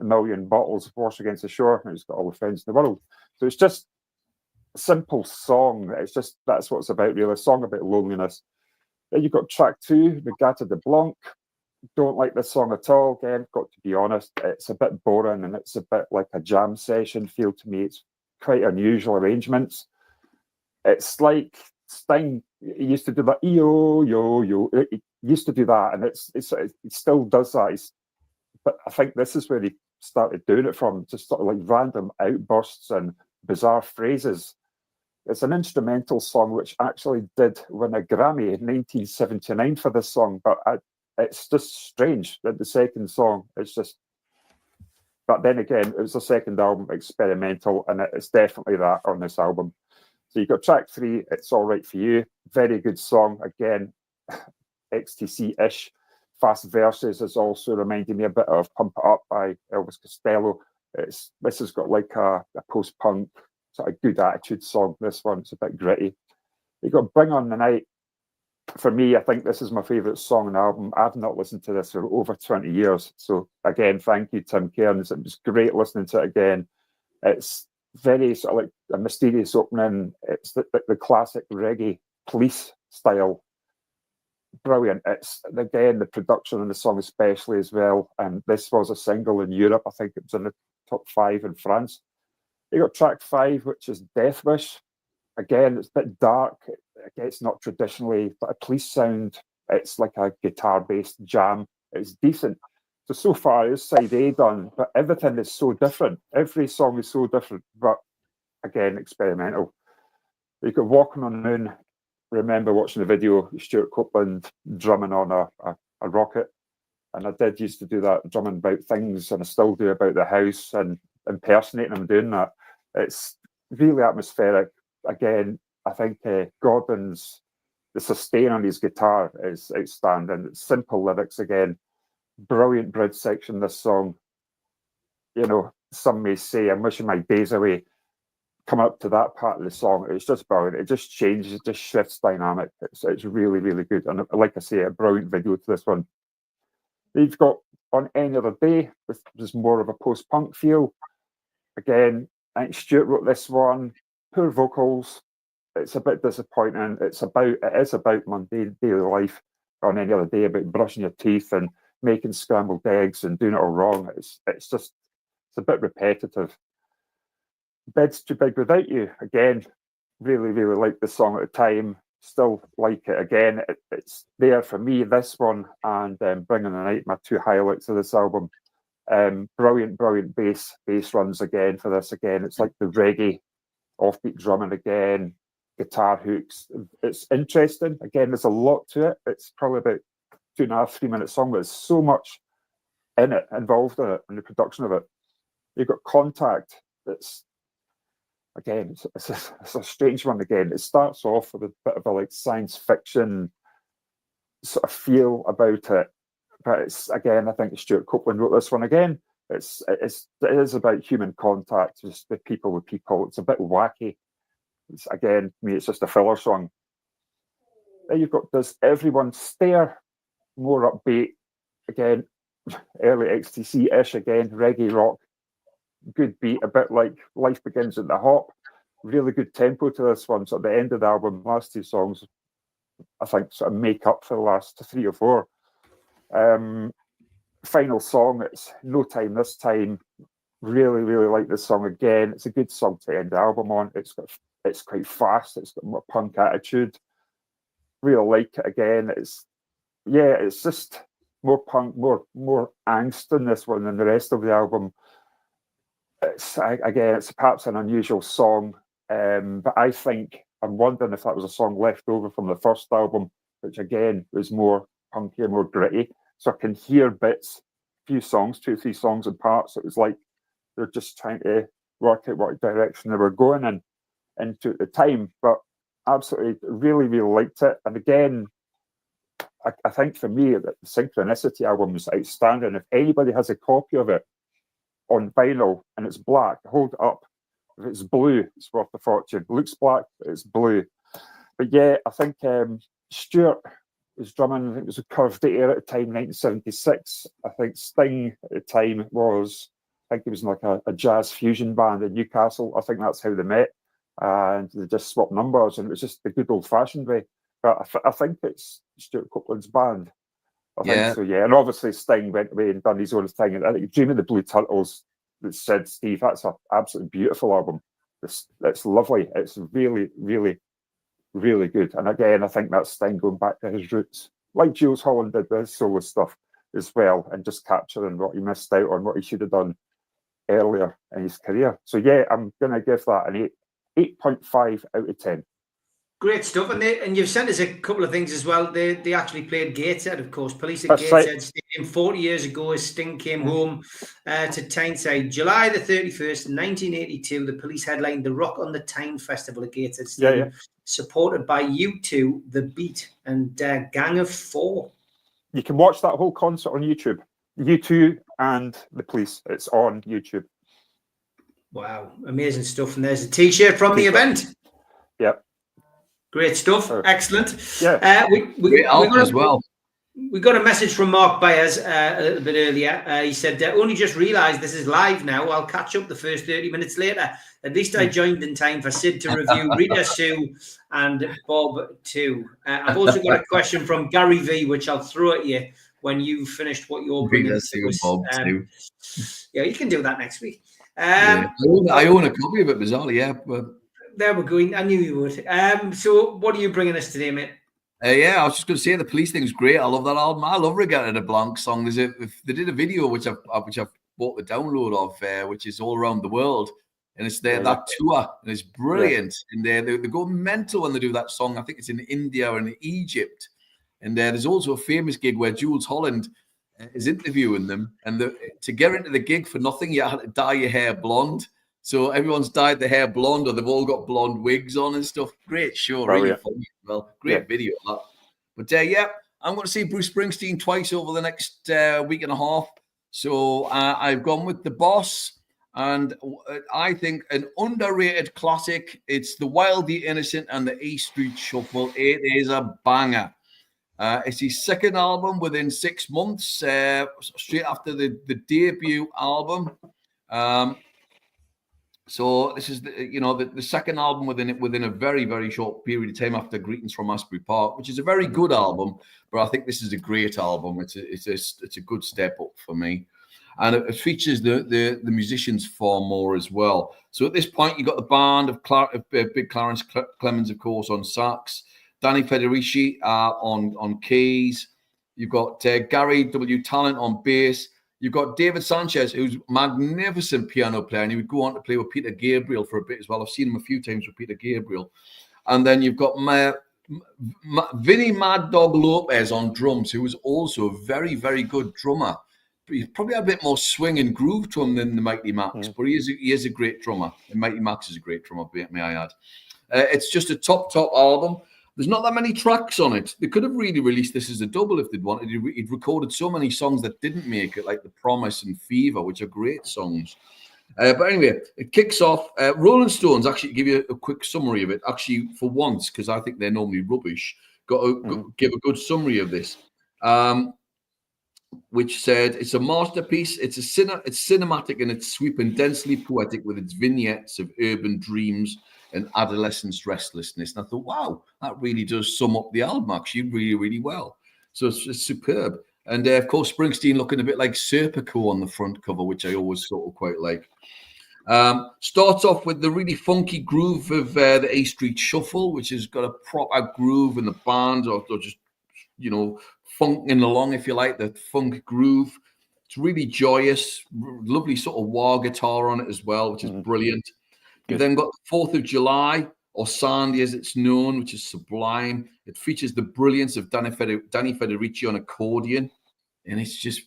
million bottles washed against the shore, and he's got all the friends in the world. So it's just a simple song. It's just that's what it's about, really. A song about loneliness. Then you've got track 2, Regatta de Blanc. Don't like this song at all. Again, got to be honest, it's a bit boring and it's a bit like a jam session feel to me. It's quite unusual arrangements. It's like Sting used to do that yo yo yo. He used to do that, and it still does that. But I think this is where he started doing it from, just sort of like random outbursts and bizarre phrases. It's an instrumental song which actually did win a Grammy in 1979 for this song, but it's just strange that the second song, it's just... But then again, it was the second album, experimental, and it's definitely that on this album. So you've got track 3, It's All Right For You. Very good song. Again, XTC-ish. Fast verses is also reminding me a bit of Pump It Up by Elvis Costello. This has got like a post-punk, sort of good attitude song. This one, it's a bit gritty. You've got Bring On The Night. For me, I think this is my favourite song on the album. I've not listened to this for over 20 years. So again, thank you, Tim Cairns. It was great listening to it again. It's very sort of like a mysterious opening. It's the classic reggae Police style. Brilliant. It's again the production on the song especially as well. And this was a single in Europe. I think it was in the top 5 in France. You got track 5, which is Death Wish. Again, it's a bit dark. Again, it's not traditionally, but a Police sound. It's like a guitar-based jam. It's decent. So far, it's side A done, but everything is so different. Every song is so different, but again, experimental. You got Walking on the Moon. Remember watching the video, Stuart Copeland drumming on a rocket. And I did used to do that, drumming about things, and I still do about the house and impersonating him doing that. It's really atmospheric. Again, I think the sustain on his guitar is outstanding. It's simple lyrics again. Brilliant bridge section, this song. Some may say, I'm wishing my days away. Come up to that part of the song, it's just brilliant. It just changes, it just shifts dynamic. It's really, really good. And like I say, a brilliant video to this one. You've got On Any Other Day, which is more of a post-punk feel. Again, I think Stuart wrote this one. Poor vocals. It's a bit disappointing. It is about mundane daily life. On Any Other Day, about brushing your teeth and making scrambled eggs and doing it all wrong. It's a bit repetitive. Bed's Too Big Without You. Again, really, really liked the song at the time. Still like it. Again, it's there for me, this one, and Bringing the Night, my 2 highlights of this album. Brilliant bass runs again for this. Again, it's like the reggae offbeat drumming again, guitar hooks. It's interesting. Again, there's a lot to it. It's probably about 2.5, 3 minute song, but there's so much in it, involved in it, in the production of it. You've got Contact. It's a strange one again. It starts off with a bit of a like science fiction sort of feel about it, but it's again, I think Stuart Copeland wrote this one again. It is about human contact, just with people. It's a bit wacky. Again, to me, it's just a filler song. Then you've got Does Everyone Stare? More upbeat. Again, early XTC-ish again, reggae rock, good beat, a bit like Life Begins at the Hop. Really good tempo to this one. So at the end of the album, last two songs, I think, sort of make up for the last 3 or 4. Final song, it's No Time This Time. Really, really like this song again. It's a good song to end the album on. It's quite fast. It's got more punk attitude. Really like it again. It's just more punk, more angst in this one than the rest of the album. It's perhaps an unusual song, but I think I'm wondering if that was a song left over from the first album, which again was more punky, more gritty. So I can hear bits, few songs, 2 or 3 songs in parts. It was like they're just trying to work out what direction they were going into at the time. But absolutely, really, really liked it. And again, I think for me, the Synchronicity album is outstanding. If anybody has a copy of it on vinyl and it's black, hold it up. If it's blue, it's worth a fortune. It looks black, but it's blue. But yeah, I think Stuart was drumming. I think it was a Curved Air at the time, 1976. I think Sting at the time was, I think he was in like a jazz fusion band in Newcastle. I think that's how they met. And they just swapped numbers, and it was just the good old-fashioned way. But I think it's Stuart Copeland's band. I think so, yeah. And obviously Sting went away and done his own thing. And I think Dream of the Blue Turtles, that said, Steve, that's an absolutely beautiful album. It's lovely. It's really, really, really good. And again, I think that's Sting going back to his roots, like Jules Holland did with his solo stuff as well, and just capturing what he missed out on, what he should have done earlier in his career. So yeah, I'm going to give that an 8.5 out of 10. Great stuff. And you've sent us a couple of things as well. They actually played Gateshead, of course. Police at Gateshead Stadium 40 years ago as Sting came home to Tyneside. July the 31st, 1982, the Police headlined the Rock on the Tyne Festival at Gateshead Stadium, supported by U2, The Beat, and Gang of Four. You can watch that whole concert on YouTube. U2 and the Police. It's on YouTube. Wow, amazing stuff. And there's a T-shirt from the event. Yep. Great stuff. Excellent. Yeah. Great album as well. We got a message from Mark Byers a little bit earlier. He said, only just realised this is live now. I'll catch up the first 30 minutes later. At least I joined in time for Sid to review Rita Sue and Bob too. I've also got a question from Gary V, which I'll throw at you when you've finished what you're bringing Rita Sue and Bob too. Yeah, you can do that next week. I own a copy of it, bizarrely, yeah. But there we're going. I knew you would. So what are you bringing us today, mate? I was just going to say the Police thing is great. I love that album. I love Regatta de Blanc song. They did a video which I've bought the download of, which is all around the world, and it's that tour, and it's brilliant. And they go mental when they do that song. I think it's in India and in Egypt, and there's also a famous gig where Jules Holland is interviewing them, and to get into the gig for nothing, you had to dye your hair blonde. So everyone's dyed the hair blonde, or they've all got blonde wigs on and stuff. Great show, really funny. Well, great video of that. But I'm going to see Bruce Springsteen twice over the next week and a half. So I've gone with The Boss, and I think an underrated classic. It's The Wild, the Innocent, and the E Street Shuffle. It is a banger. It's his second album within 6 months, straight after the debut album. So this is the second album within a very, very short period of time after Greetings from Asbury Park, which is a very good album. But I think this is a great album. It's a good step up for me, and it features the musicians far more as well. So at this point, you got the band of Big Clarence Clemens, of course, on sax, Danny Federici on keys. You've got Gary W. Talent on bass. You've got David Sanchez, who's a magnificent piano player, and he would go on to play with Peter Gabriel for a bit as well. I've seen him a few times with Peter Gabriel. And then you've got Vinny Mad Dog Lopez on drums, who was also a very, very good drummer. But he's probably had a bit more swing and groove to him than the Mighty Max, but he is a great drummer. And Mighty Max is a great drummer, may I add. It's just a top album. There's not that many tracks on it. They could have really released this as a double if they'd wanted. He'd recorded so many songs that didn't make it, like The Promise and Fever, which are great songs. But anyway, it kicks off. Rolling Stones, actually, give you a quick summary of it. Actually, for once, because I think they're normally rubbish, got to give a good summary of this. which said it's a masterpiece. It's cinematic and it's sweeping, densely poetic with its vignettes of urban dreams and adolescence restlessness. And I thought, wow, that really does sum up the album actually really, really well. So it's superb. And of course, Springsteen looking a bit like Serpico on the front cover, which I always sort of quite like. Starts off with the really funky groove of the A Street Shuffle, which has got a proper groove in the band, or just, you know, funking along, if you like, the funk groove. It's really joyous, lovely sort of wah guitar on it as well, which is brilliant. You've then got the 4th of July, or Sandy as it's known, which is sublime. It features the brilliance of Danny Federici on accordion. And it's just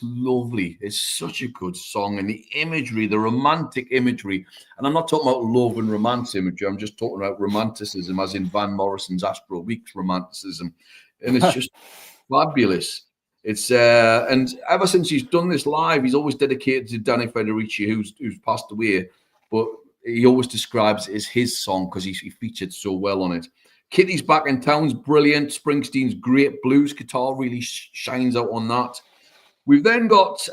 lovely. It's such a good song. And the imagery, the romantic imagery. And I'm not talking about love and romance imagery. I'm just talking about romanticism, as in Van Morrison's Astral Weeks romanticism. And it's just fabulous. It's and ever since he's done this live, he's always dedicated to Danny Federici, who's passed away. But he always describes it as his song because he featured so well on it. Kitty's Back in Town's brilliant. Springsteen's great blues guitar really shines out on that. We've then got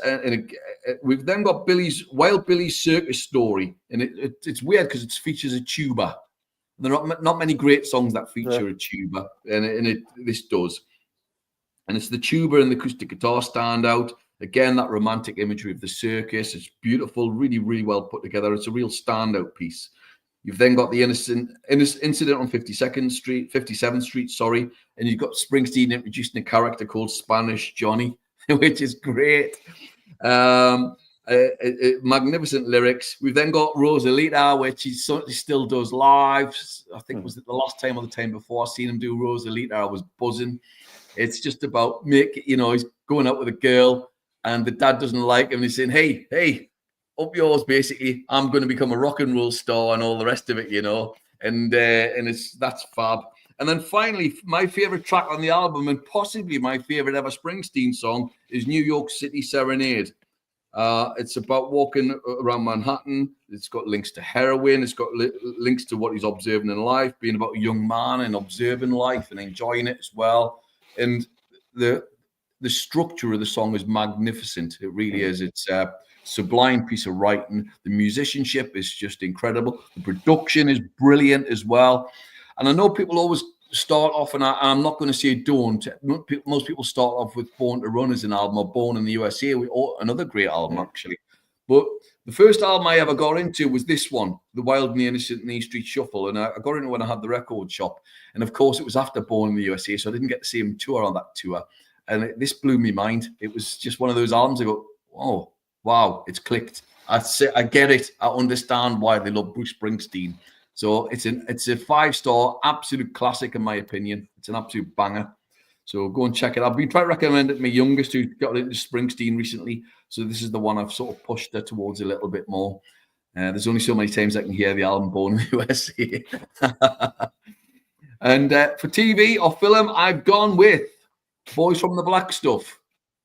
Billy's Wild Billy's Circus Story, and it's weird because it features a tuba. There are not many great songs that feature a tuba, and this does. And it's the tuba and the acoustic guitar stand out. Again, that romantic imagery of the circus. It's beautiful, really, really well put together. It's a real standout piece. You've then got the incident on 57th Street, sorry, and you've got Springsteen introducing a character called Spanish Johnny, which is great. Magnificent lyrics. We've then got Rosalita, which he still does live. I think was it the last time or the time before I seen him do Rosalita, I was buzzing. It's just about he's going out with a girl and the dad doesn't like him. And he's saying, hey, up yours, basically. I'm going to become a rock and roll star and all the rest of it, and that's fab. And then finally, my favorite track on the album, and possibly my favorite ever Springsteen song, is New York City Serenade. It's about walking around Manhattan. It's got links to heroin. It's got links to what he's observing in life, being about a young man and observing life and enjoying it as well. And the structure of the song is magnificent. It really is. It's sublime piece of writing. The musicianship is just incredible. The production is brilliant as well. And I know people always start off, and I'm not going to say don't. Most people start off with Born to Run as an album, or Born in the USA, another great album actually. But the first album I ever got into was this one, The Wild and the Innocent and the E Street Shuffle. And I got into it when I had the record shop. And of course, it was after Born in the USA, so I didn't get to see him tour on that tour. And this blew me mind. It was just one of those albums I go, oh, wow, it's clicked. I get it. I understand why they love Bruce Springsteen. So it's a 5-star, absolute classic in my opinion. It's an absolute banger. So go and check it. I've been trying to recommend it to my youngest who got into Springsteen recently. So this is the one I've sort of pushed her towards a little bit more. There's only so many times I can hear the album Born in the USA. And for TV or film, I've gone with Boys from the Black Stuff.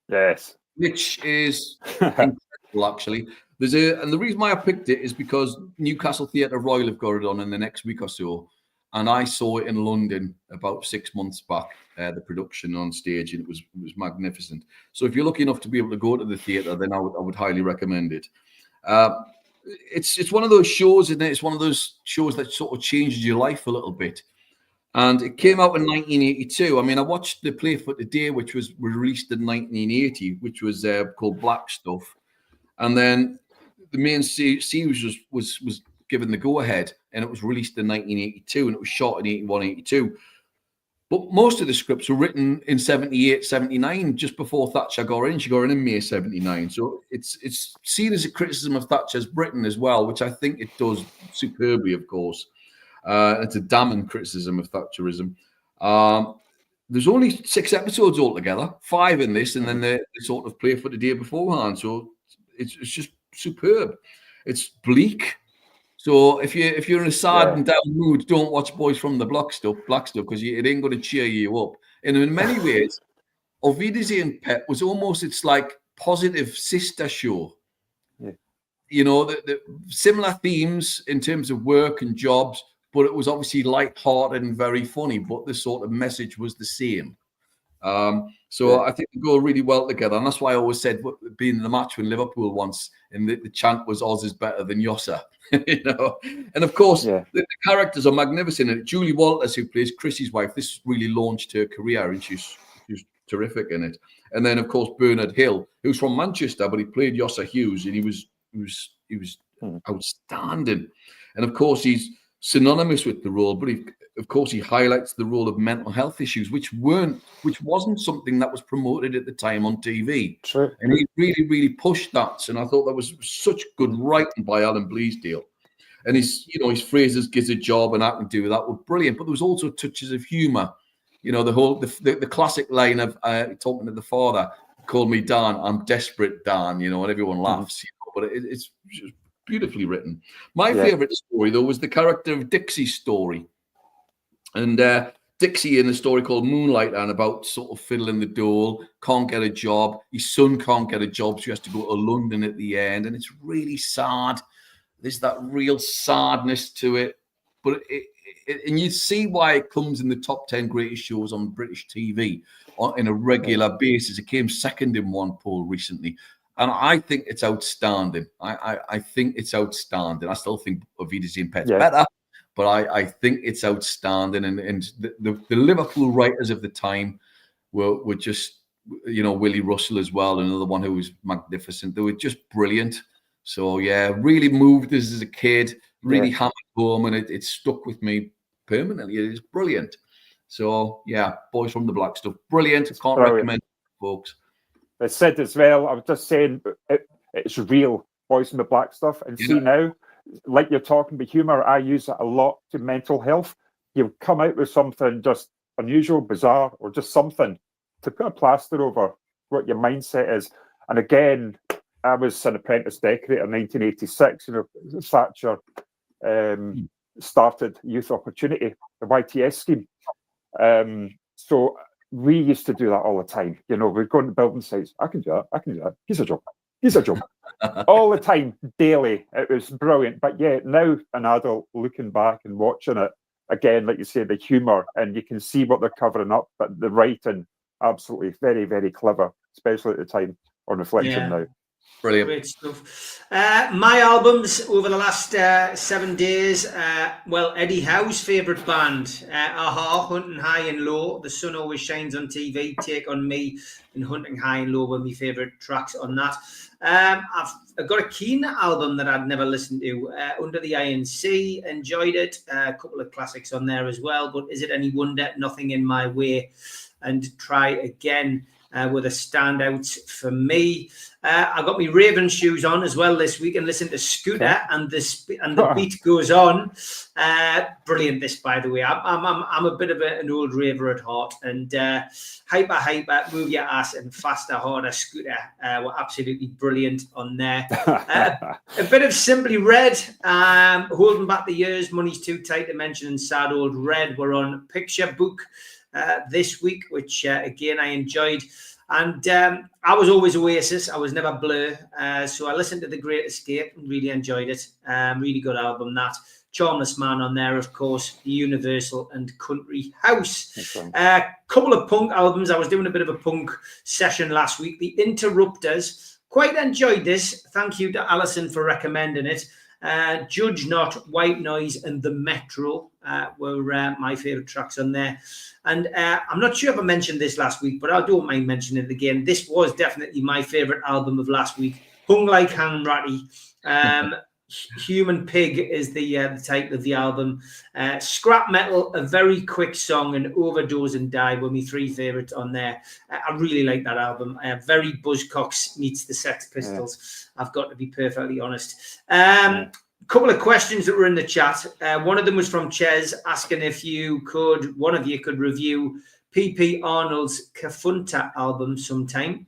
Yes. Which is incredible, actually. And the reason why I picked it is because Newcastle Theatre Royal have got it on in the next week or so. And I saw it in London about 6 months back, the production on stage, and it was magnificent. So if you're lucky enough to be able to go to the theatre, then I would highly recommend it. It's one of those shows, isn't it? It's one of those shows that sort of changes your life a little bit. And it came out in 1982. I mean, I watched the Play for Today, which was released in 1980, which was called Black Stuff. And then the main series was given the go-ahead, and it was released in 1982, and it was shot in 81, 82. But most of the scripts were written in 78, 79, just before Thatcher got in. She got in May 79. So it's seen as a criticism of Thatcher's Britain as well, which I think it does superbly, of course. It's a damning criticism of Thatcherism. There's only 6 episodes altogether, 5 in this, and then they sort of Play for Today beforehand. So it's just superb. It's bleak. So if you're in a sad and down mood, don't watch Boys from the Black Stuff, because it ain't going to cheer you up. And in many ways, Auf Wiedersehen, Pep, was almost its like positive sister show. Yeah. The similar themes in terms of work and jobs, but it was obviously light-hearted and very funny. But the sort of message was the same. So I think they go really well together, and that's why I always said, being in the match with Liverpool once, and the chant was "Oz is better than Yossa," you know. And of course, the characters are magnificent. And Julie Walters, who plays Chrissy's wife, this really launched her career, and she's terrific in it. And then, of course, Bernard Hill, who's from Manchester, but he played Yossa Hughes, and he was outstanding. And of course, he's synonymous with the role, but of course, he highlights the role of mental health issues, which wasn't something that was promoted at the time on TV. True. And he really, really pushed that. And I thought that was such good writing by Alan Bleasdale. And his phrases, "gives a job and I can do that," were brilliant. But there was also touches of humour. You know, the classic line of talking to the father, "Call me Dan, I'm desperate, Dan," you know, and everyone laughs. You know, but it's just beautifully written. My favourite story, though, was the character of Dixie's story. And Dixie, in a story called Moonlight, and about sort of fiddling the dole, can't get a job. His son can't get a job, so he has to go to London at the end. And it's really sad. There's that real sadness to it. But and you see why it comes in the top 10 greatest shows on British TV on a regular basis. It came second in one poll recently. And I think it's outstanding. I think it's outstanding. I still think Wiedersehen Pet's better. But I think it's outstanding, and the Liverpool writers of the time were just, you know, Willie Russell as well, another one who was magnificent. They were just brilliant. So yeah, really moved us as a kid, really hammered home, and it stuck with me permanently. It is brilliant. So yeah, Boys from the Black Stuff, brilliant. Can't recommend it, folks. I said as well, I was just saying, it's real, Boys from the Black Stuff, and see now, like you're talking about humour, I use it a lot to mental health. You come out with something just unusual, bizarre, or just something to put a plaster over what your mindset is. And again, I was an apprentice decorator in 1986. You know, Thatcher started Youth Opportunity, the YTS scheme. So we used to do that all the time. You know, we'd go into building sites. I can do that. I can do that. He's a job. All the time, daily. It was brilliant. But yeah, now an adult looking back and watching it, again, like you say, the humour, and you can see what they're covering up, but the writing, absolutely very, very clever, especially at the time on reflection now. Brilliant. Great stuff. My albums over the last 7 days. Well, Eddie Howe's favourite band, Aha, Hunting High and Low, The Sun Always Shines on TV, Take on Me, and Hunting High and Low were my favourite tracks on that. I've got a Keane album that I'd never listened to, Under the Iron Sea, enjoyed it. A couple of classics on there as well, but Is It Any Wonder, Nothing in My Way, and Try Again were the standouts for me. I got my Raven shoes on as well this week and listened to Scooter, and the beat goes on. Brilliant, this, by the way. I'm a bit of an old raver at heart, and hyper, move your ass, and faster, harder, Scooter were absolutely brilliant on there. A bit of Simply Red, Holding Back the Years, Money's Too Tight to Mention, and Sad Old Red were on Picture Book this week, which again I enjoyed. And I was always Oasis. I was never Blur. So I listened to The Great Escape and really enjoyed it. Really good album, that. Charmless Man on there, of course. Universal and Country House. A couple of punk albums. I was doing a bit of a punk session last week. The Interrupters. Quite enjoyed this. Thank you to Alison for recommending it. Judge Not, White Noise, and The Metro were my favourite tracks on there. And I'm not sure if I mentioned this last week, but I don't mind mentioning it again. This was definitely my favourite album of last week. Hung Like Hang Ratty. Human Pig is the title of the album. Scrap Metal, A Very Quick Song, and Overdose and Die were my three favourites on there. I really like that album. Very Buzzcocks meets the Sex Pistols. I've got to be perfectly honest. Couple of questions that were in the chat. One of them was from Ches, asking if one of you could review P.P. Arnold's Kafunta album sometime.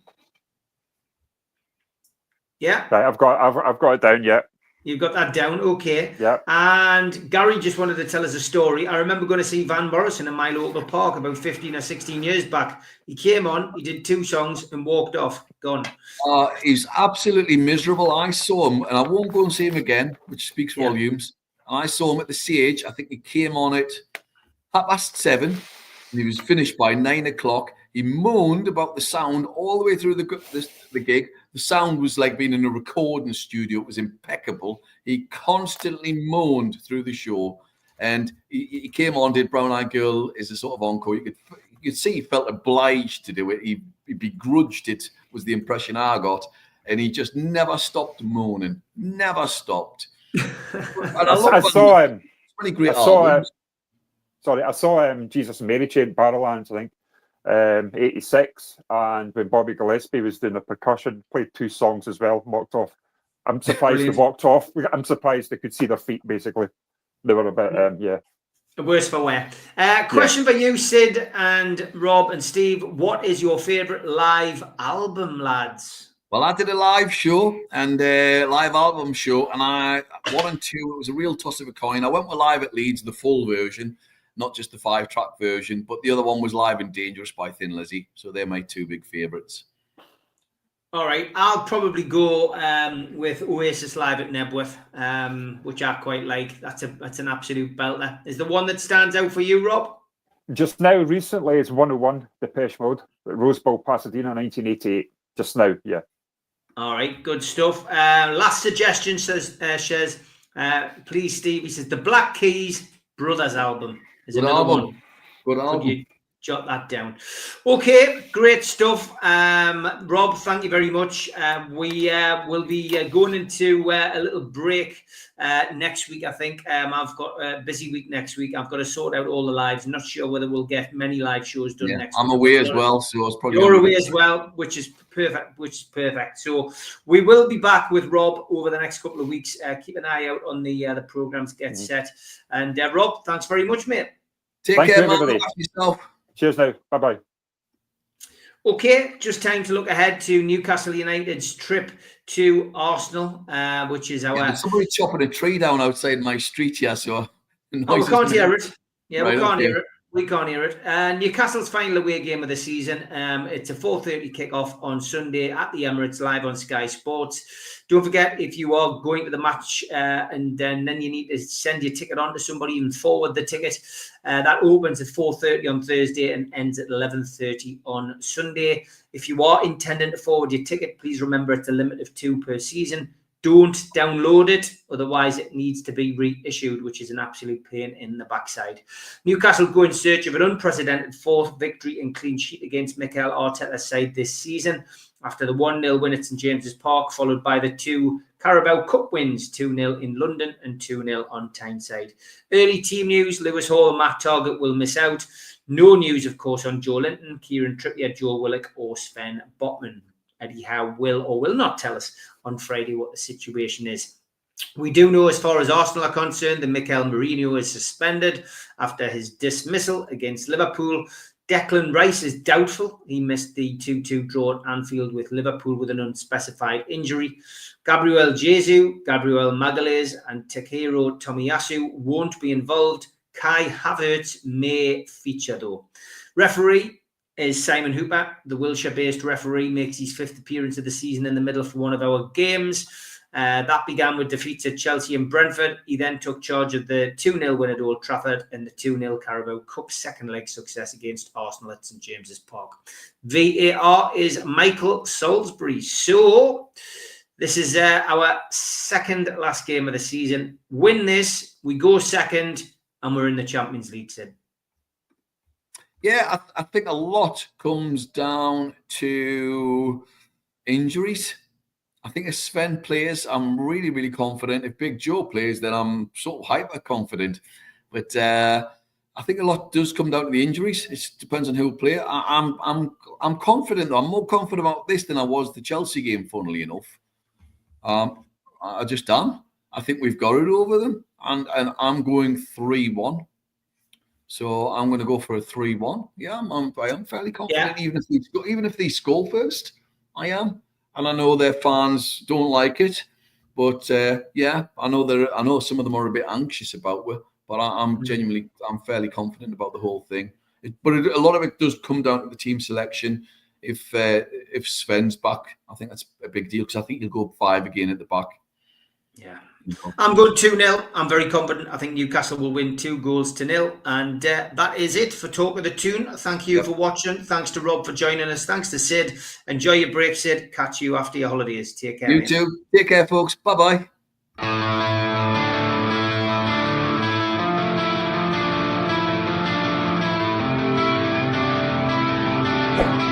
Yeah, right, I've got it down. Yeah, you've got that down. Okay. Yeah. And Gary just wanted to tell us a story. I remember going to see Van Morrison in my local park about 15 or 16 years back. He came on, he did 2 songs and walked off. Gone. He's absolutely miserable. I saw him, and I won't go and see him again, which speaks volumes. I saw him at the CH. I think he came on at 7:30, and he was finished by 9 o'clock. He moaned about the sound all the way through the gig. The sound was like being in a recording studio. It was impeccable. He constantly moaned through the show. And he came on, did Brown Eyed Girl as a sort of encore. You could see he felt obliged to do it. He begrudged it, was the impression I got. And he just never stopped moaning. Never stopped. I saw him. Really great albums. I saw Jesus and Mary Chain Barrowlands, I think, 86. And when Bobby Gillespie was doing the percussion, played 2 songs as well, walked off. I'm surprised they walked off. I'm surprised they could see their feet, basically. They were a bit, Worse for wear. Question for you, Sid and Rob and Steve. What is your favourite live album, lads? Well, I did a live show and a live album show, and 1 and 2, it was a real toss of a coin. I went with Live at Leeds, the full version, not just the 5-track version, but the other one was Live and Dangerous by Thin Lizzy. So they're my 2 big favourites. All right, I'll probably go with Oasis Live at Nebworth, which I quite like. That's an absolute belter. Is the one that stands out for you, Rob? Just now, recently, it's 101 Depeche Mode at Rose Bowl, Pasadena, 1988. Just now, yeah. All right, good stuff. Last suggestion says, please, Steve. He says the Black Keys Brothers album is another one. Good album. Could you jot that down? Okay, great stuff. Rob, thank you very much. We will be going into a little break next week, I think. I've got a busy week next week. I've got to sort out all the lives. Not sure whether we'll get many live shows done next week. I'm away as well, so it's probably... You're away as well, which is perfect. So we will be back with Rob over the next couple of weeks. Keep an eye out on the programs get set. And Rob, thanks very much, mate. Take care, man. Look after yourself. Cheers now. Bye-bye. Okay, just time to look ahead to Newcastle United's trip to Arsenal, which is our... there's somebody chopping a tree down outside my street here, so... we can't hear it. Yeah, right, we can't hear it. We can't hear it. Newcastle's final away game of the season. It's a 4:30 kickoff on Sunday at the Emirates, live on Sky Sports. Don't forget, if you are going to the match and then you need to send your ticket on to somebody, even forward the ticket. That opens at 4:30 on Thursday and ends at 11:30 on Sunday. If you are intending to forward your ticket, please remember it's a limit of 2 per season. Don't download it, otherwise it needs to be reissued, which is an absolute pain in the backside. Newcastle go in search of an unprecedented 4th victory and clean sheet against Mikel Arteta's side this season, after the 1-0 win at St James's Park, followed by the 2 Carabao Cup wins, 2-0 in London and 2-0 on Tyneside. Early team news: Lewis Hall and Matt Targett will miss out. No news, of course, on Joe Linton, Kieran Trippier, Joe Willock or Sven Botman. Eddie Howe will or will not tell us on Friday what the situation is. We do know, as far as Arsenal are concerned, that Mikel Merino is suspended after his dismissal against Liverpool. Declan Rice is doubtful. He missed the 2-2 draw at Anfield with Liverpool with an unspecified injury. Gabriel Jesus, Gabriel Magalhaes and Takehiro Tomiyasu won't be involved. Kai Havertz may feature, though. Referee is Simon Hooper. The Wiltshire-based referee makes his 5th appearance of the season in the middle of one of our games. That began with defeats at Chelsea and Brentford. He then took charge of the 2-0 win at Old Trafford and the 2-0 Carabao Cup second leg success against Arsenal at St James's Park. VAR is Michael Salisbury. So this is our second last game of the season. Win this, we go second, and we're in the Champions League, Sid. Yeah, I think a lot comes down to injuries. I think if Sven plays, I'm really, really confident. If Big Joe plays, then I'm sort of hyper confident. But I think a lot does come down to the injuries. It depends on who will play. I'm confident. I'm more confident about this than I was the Chelsea game, funnily enough. I just am. I think we've got it over them, and I'm going 3-1. So I'm going to go for a 3-1. Yeah, I am fairly confident. Yeah. Even if they score first, I am. And I know their fans don't like it, but yeah, I know some of them are a bit anxious about it. But I'm fairly confident about the whole thing. But a lot of it does come down to the team selection. If Sven's back, I think that's a big deal because I think he'll go 5 again at the back. Yeah, I'm going 2-0. I'm very confident. I think Newcastle will win 2-0. And that is it for Talk of the Toon. Thank you for watching. Thanks to Rob for joining us. Thanks to Sid. Enjoy your break, Sid. Catch you after your holidays. Take care. You too. Take care, folks. Bye-bye. Yeah.